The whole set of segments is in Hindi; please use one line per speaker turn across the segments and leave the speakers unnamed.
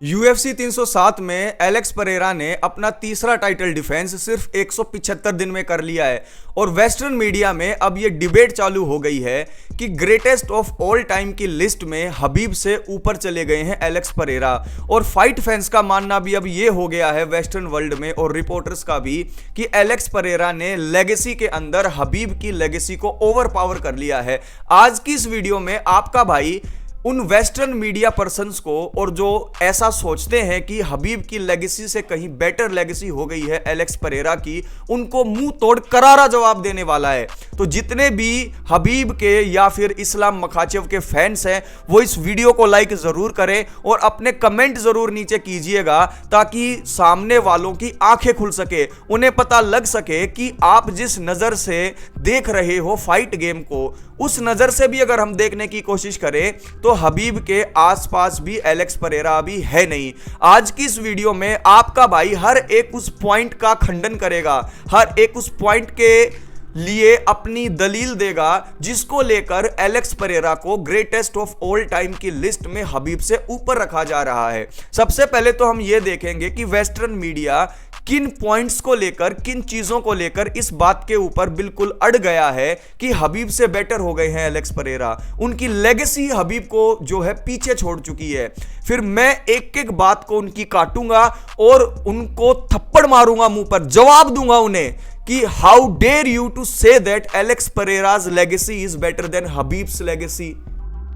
UFC 307 में एलेक्स परेरा ने अपना तीसरा टाइटल डिफेंस सिर्फ 175 दिन में कर लिया है और वेस्टर्न मीडिया में अब ये डिबेट चालू हो गई है कि ग्रेटेस्ट ऑफ ऑल टाइम की लिस्ट में हबीब से ऊपर चले गए हैं एलेक्स परेरा। और फाइट फैंस का मानना भी अब ये हो गया है वेस्टर्न वर्ल्ड में और रिपोर्टर्स का भी कि एलेक्स परेरा ने लेगेसी के अंदर हबीब की लेगेसी को ओवर पावर कर लिया है। आज की इस वीडियो में आपका भाई उन वेस्टर्न मीडिया पर्संस को और जो ऐसा सोचते हैं कि हबीब की लेगेसी से कहीं बेटर लेगेसी हो गई है एलेक्स परेरा की, उनको मुंह तोड़ करारा जवाब देने वाला है। तो जितने भी हबीब के या फिर इस्लाम मखाचेव के फैंस हैं वो इस वीडियो को लाइक जरूर करें और अपने कमेंट जरूर नीचे कीजिएगा ताकि सामने वालों की आंखें खुल सके, उन्हें पता लग सके कि आप जिस नजर से देख रहे हो फाइट गेम को उस नजर से भी अगर हम देखने की कोशिश करें तो हबीब के आसपास भी एलेक्स परेरा अभी है नहीं। आज की इस वीडियो में आपका भाई हर एक उस पॉइंट का खंडन करेगा, हर एक उस पॉइंट के लिए अपनी दलील देगा जिसको लेकर एलेक्स परेरा को ग्रेटेस्ट ऑफ ऑल टाइम की लिस्ट में हबीब से ऊपर रखा जा रहा है। सबसे पहले तो हम यह देखेंगे कि वेस्टर्न मीडिया किन पॉइंट्स को लेकर, किन चीजों को लेकर इस बात के ऊपर बिल्कुल अड़ गया है कि हबीब से बेटर हो गए हैं एलेक्स परेरा। उनकी लेगेसी हबीब को जो है पीछे छोड़ चुकी है। फिर मैं एक एक बात को उनकी काटूंगा और उनको थप्पड़ मारूंगा, मुंह पर जवाब दूंगा उन्हें कि how dare you to say that Alex Pereira's legacy is better than Habib's legacy.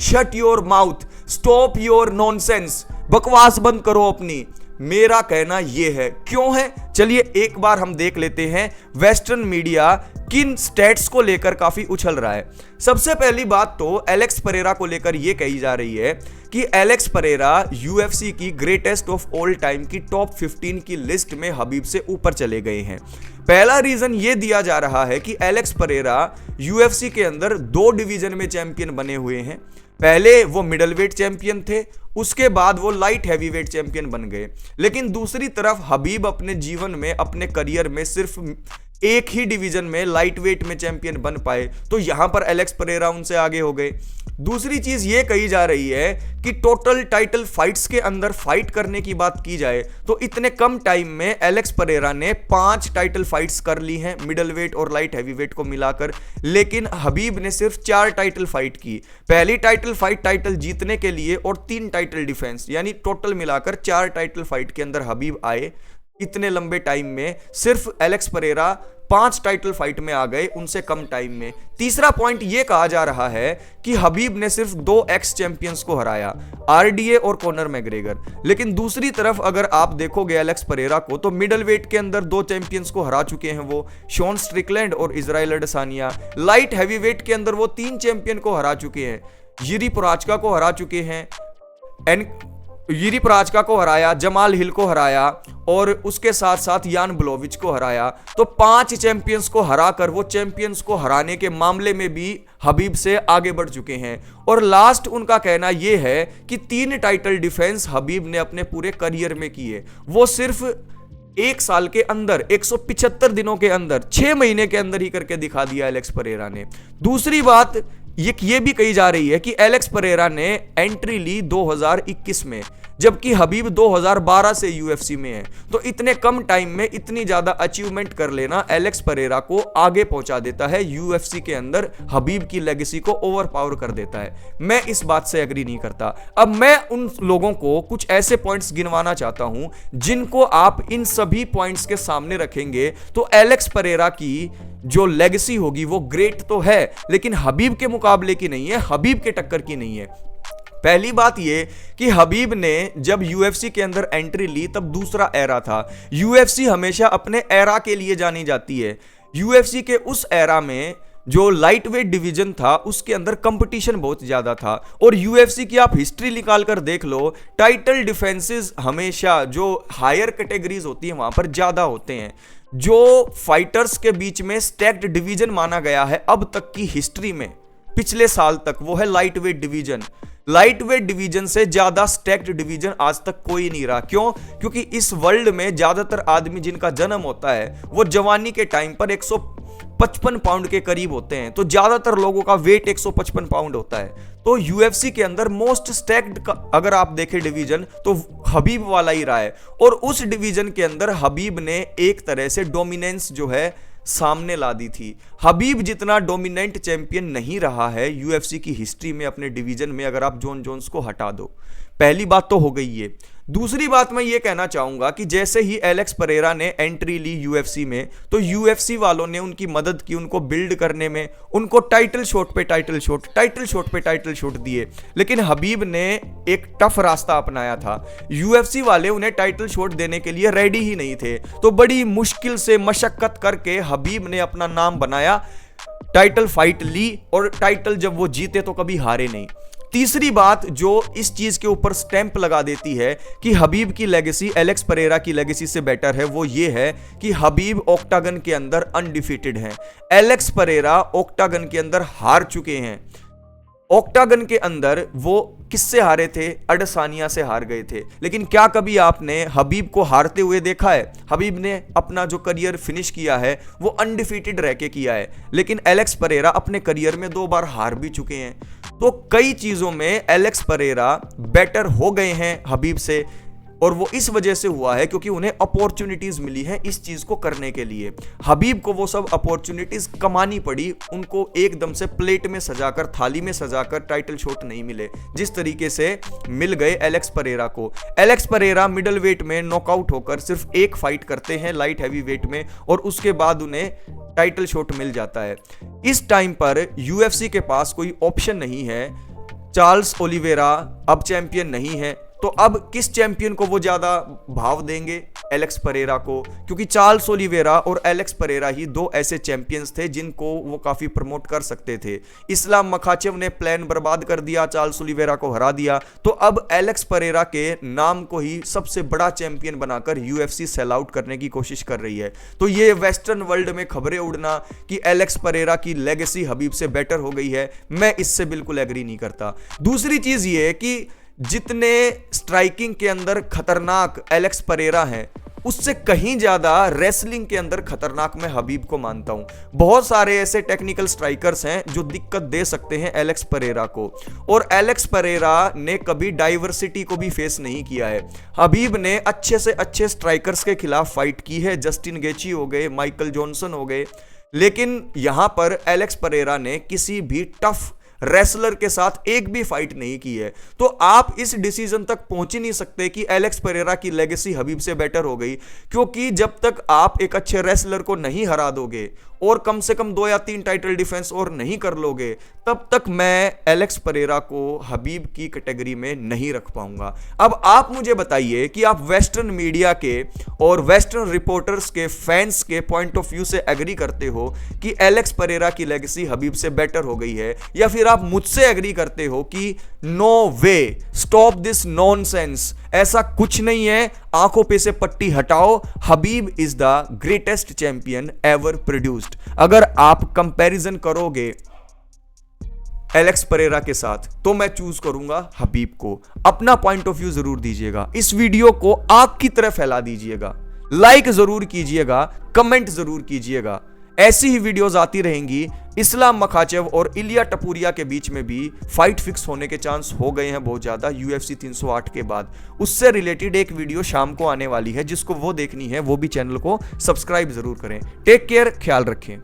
Shut your mouth, stop your nonsense, बकवास बंद करो अपनी। मेरा कहना यह है, क्यों है चलिए एक बार हम देख लेते हैं वेस्टर्न मीडिया किन स्टैट्स को लेकर काफी उछल रहा है। सबसे पहली बात तो एलेक्स परेरा को लेकर यह कही जा रही है कि एलेक्स परेरा यूएफसी की ग्रेटेस्ट ऑफ ऑल टाइम की टॉप 15 की लिस्ट में हबीब से ऊपर चले गए हैं। पहला रीजन यह दिया जा रहा है कि एलेक्स परेरा यूएफसी के अंदर 2 डिवीजन में चैंपियन बने हुए हैं। पहले वो मिडल वेट चैंपियन थे, उसके बाद वो लाइट हैवीवेट चैंपियन बन गए। लेकिन दूसरी तरफ हबीब अपने जीवन में, अपने करियर में सिर्फ एक ही डिवीजन में लाइट वेट में चैंपियन बन पाए, तो यहां पर एलेक्स परेरा उनसे आगे हो गए। दूसरी चीज ये कही जा रही है कि टोटल टाइटल फाइट्स के अंदर फाइट करने की बात की जाए तो इतने कम टाइम में एलेक्स परेरा ने 5 टाइटल फाइट्स कर ली हैं मिडल वेट और लाइट हैवीवेट को मिलाकर, लेकिन हबीब ने सिर्फ 4 टाइटल फाइट की। पहली टाइटल फाइट टाइटल जीतने के लिए और 3 टाइटल डिफेंस, यानी टोटल मिलाकर 4 टाइटल फाइट के अंदर हबीब आए। इतने लंबे टाइम में सिर्फ एलेक्स परेरा 5 टाइटल फाइट में आ गए उनसे कम टाइम में। तीसरा पॉइंट यह कहा जा रहा है कि हबीब ने सिर्फ 2 एक्स चैंपियंस को हराया, आरडीए और कॉनर मैग्रेगर। लेकिन दूसरी तरफ अगर आप देखोगे एलेक्स परेरा को तो मिडल वेट के अंदर 2 चैंपियंस को हरा चुके हैं वो, शॉन स्ट्रिकलैंड और इजराइल अडेसानिया। लाइट हैवीवेट के अंदर वो 3 चैंपियन को हरा चुके हैं, यिरी पोराचका को हरा चुके हैं, यिरी पोराचका को हराया, जमाल हिल को हराया और उसके साथ साथ यान ब्लोविच को हराया। तो 5 चैंपियंस को हराकर वो चैंपियंस को हराने के मामले में भी हबीब से आगे बढ़ चुके हैं। और लास्ट उनका कहना यह है कि 3 टाइटल डिफेंस हबीब ने अपने पूरे करियर में किए, वो सिर्फ 1 साल के अंदर, 175 दिनों के अंदर, 6 महीने के अंदर ही करके दिखा दिया एलेक्स परेरा ने। दूसरी बात ये भी कही जा रही है कि एलेक्स परेरा ने एंट्री ली 2021 में, जबकि हबीब 2012 से यूएफसी में है। तो इतने कम टाइम में इतनी ज्यादा अचीवमेंट कर लेना एलेक्स परेरा को आगे पहुंचा देता है, यूएफसी के अंदर हबीब की लेगेसी को ओवर पावर कर देता है। मैं इस बात से एग्री नहीं करता। अब मैं उन लोगों को कुछ ऐसे पॉइंट्स गिनवाना चाहता हूं जिनको आप इन सभी पॉइंट्स के सामने रखेंगे तो एलेक्स परेरा की जो लेगेसी होगी वो ग्रेट तो है लेकिन हबीब के मुकाबले की नहीं है, हबीब के टक्कर की नहीं है। पहली बात यह कि हबीब ने जब यूएफसी के अंदर एंट्री ली तब दूसरा एरा था। यूएफसी हमेशा अपने एरा के लिए जानी जाती है। यूएफसी के उस एरा में जो लाइट वेट डिवीजन था उसके अंदर कंपटीशन बहुत ज्यादा था और यूएफसी की आप हिस्ट्री निकाल कर देख लो, टाइटल डिफेंसेस हमेशा जो हायर कैटेगरीज होती है वहां पर ज्यादा होते हैं। जो फाइटर्स के बीच में स्टैक्ड डिवीजन माना गया है अब तक की हिस्ट्री में, पिछले साल तक, वो है light weight division. Light weight division से ज्यादा स्टैक्ड डिवीजन आज तक कोई नहीं रहा। क्यों? क्योंकि इस वर्ल्ड में ज्यादातर आदमी जिनका जन्म होता है वो जवानी के टाइम पर 155 पाउंड के करीब होते हैं, तो ज्यादातर लोगों का वेट 155 पाउंड होता है। तो यूएफसी के अंदर मोस्ट स्टैक्ड अगर आप देखें डिवीजन तो हबीब वाला ही रहा है, और उस डिवीजन के अंदर हबीब ने एक तरह से डोमिनेंस जो है सामने ला दी थी। हबीब जितना डोमिनेंट चैंपियन नहीं रहा है यूएफसी की हिस्ट्री में अपने डिवीजन में, अगर आप जॉन जोन्स को हटा दो। पहली बात तो हो गई ये। दूसरी बात मैं ये कहना चाहूंगा कि जैसे ही एलेक्स परेरा ने एंट्री ली यूएफसी में, तो यूएफसी वालों ने उनकी मदद की, उनको बिल्ड करने में, उनको टाइटल शॉट पे टाइटल शॉट दिए। लेकिन हबीब ने एक टफ रास्ता अपनाया था। यूएफसी वाले उन्हें टाइटल शॉट देने के लिए रेडी ही नहीं थे, तो बड़ी मुश्किल से मशक्कत करके हबीब ने अपना नाम बनाया, टाइटल फाइट ली, और टाइटल जब वो जीते तो कभी हारे नहीं। तीसरी बात जो इस चीज के ऊपर स्टैंप लगा देती है कि हबीब की लेगेसी एलेक्स परेरा की लेगेसी से बेटर है, वो ये है कि हबीब ऑक्टागन के अंदर अनडिफीटेड हैं। एलेक्स परेरा ऑक्टागन के अंदर हार चुके हैं। ऑक्टागन के अंदर वो किससे हारे थे? अडसानिया से हार गए थे। लेकिन क्या कभी आपने हबीब को हारते हुए देखा है? हबीब ने अपना जो करियर फिनिश किया है वो अनडिफीटेड रह के किया है, लेकिन एलेक्स परेरा अपने करियर में 2 बार हार भी चुके हैं। तो कई चीजों में एलेक्स परेरा बेटर हो गए हैं हबीब से, और वो इस वजह से हुआ है क्योंकि उन्हें अपॉर्चुनिटीज मिली हैं इस चीज को करने के लिए। हबीब को वो सब अपॉर्चुनिटीज कमानी पड़ी, उनको एकदम से प्लेट में सजाकर, थाली में सजाकर टाइटल शॉट नहीं मिले जिस तरीके से मिल गए एलेक्स परेरा को। एलेक्स परेरा मिडल वेट में नॉकआउट होकर सिर्फ एक फाइट करते हैं लाइट हैवी वेट में, और उसके बाद उन्हें टाइटल शॉट मिल जाता है। इस टाइम पर यूएफसी के पास कोई ऑप्शन नहीं है। चार्ल्स ओलिवेरा अब चैंपियन नहीं है, तो अब किस चैंपियन को वो ज्यादा भाव देंगे? एलेक्स परेरा को, क्योंकि चार्ल्स ओलिवेरा और एलेक्स परेरा ही 2 ऐसे चैंपियंस थे जिनको वो काफी प्रमोट कर सकते थे। इस्लाम मखाचेव ने प्लान बर्बाद कर दिया, चार्ल्स ओलिवेरा को हरा दिया, तो अब एलेक्स परेरा के नाम को ही सबसे बड़ा चैंपियन बनाकर यूएफसी सेल आउट करने की कोशिश कर रही है। तो ये वेस्टर्न वर्ल्ड में खबरें उड़ना कि एलेक्स परेरा की लेगेसी हबीब से बेटर हो गई है, मैं इससे बिल्कुल एग्री नहीं करता। दूसरी चीज ये है कि जितने स्ट्राइकिंग के अंदर खतरनाक एलेक्स परेरा हैं, उससे कहीं ज्यादा रेसलिंग के अंदर खतरनाक मैं हबीब को मानता हूं। बहुत सारे ऐसे टेक्निकल स्ट्राइकर्स हैं जो दिक्कत दे सकते हैं एलेक्स परेरा को, और एलेक्स परेरा ने कभी डाइवर्सिटी को भी फेस नहीं किया है। हबीब ने अच्छे से अच्छे स्ट्राइकर्स के खिलाफ फाइट की है, जस्टिन गेची हो गए, माइकल जॉनसन हो गए, लेकिन यहां पर एलेक्स परेरा ने किसी भी टफ रेसलर के साथ एक भी फाइट नहीं की है। तो आप इस डिसीजन तक पहुंच ही नहीं सकते कि एलेक्स परेरा की लेगेसी हबीब से बेटर हो गई, क्योंकि जब तक आप एक अच्छे रेसलर को नहीं हरा दोगे और कम से कम 2 या 3 टाइटल डिफेंस और नहीं कर लोगे, तब तक मैं एलेक्स परेरा को हबीब की कैटेगरी में नहीं रख पाऊंगा। अब आप मुझे बताइए कि आप वेस्टर्न मीडिया के और वेस्टर्न रिपोर्टर्स के फैंस के पॉइंट ऑफ व्यू से एग्री करते हो कि एलेक्स परेरा की लेगेसी हबीब से बेटर हो गई है, या फिर आप मुझसे एग्री करते हो कि no way, stop this nonsense, ऐसा कुछ नहीं है, आंखों पे से पट्टी हटाओ, Habib is the greatest champion ever produced. अगर आप कंपैरिजन करोगे एलेक्स परेरा के साथ तो मैं चूज करूंगा हबीब को। अपना पॉइंट ऑफ व्यू जरूर दीजिएगा, इस वीडियो को आग की तरह फैला दीजिएगा, लाइक जरूर कीजिएगा, कमेंट जरूर कीजिएगा। ऐसी ही वीडियोस आती रहेंगी। इस्लाम मखाचेव और इलिया टपूरिया के बीच में भी फाइट फिक्स होने के चांस हो गए हैं बहुत ज्यादा यूएफसी 308 के बाद। उससे रिलेटेड एक वीडियो शाम को आने वाली है, जिसको वो देखनी है वो भी चैनल को सब्सक्राइब जरूर करें। टेक केयर, ख्याल रखें।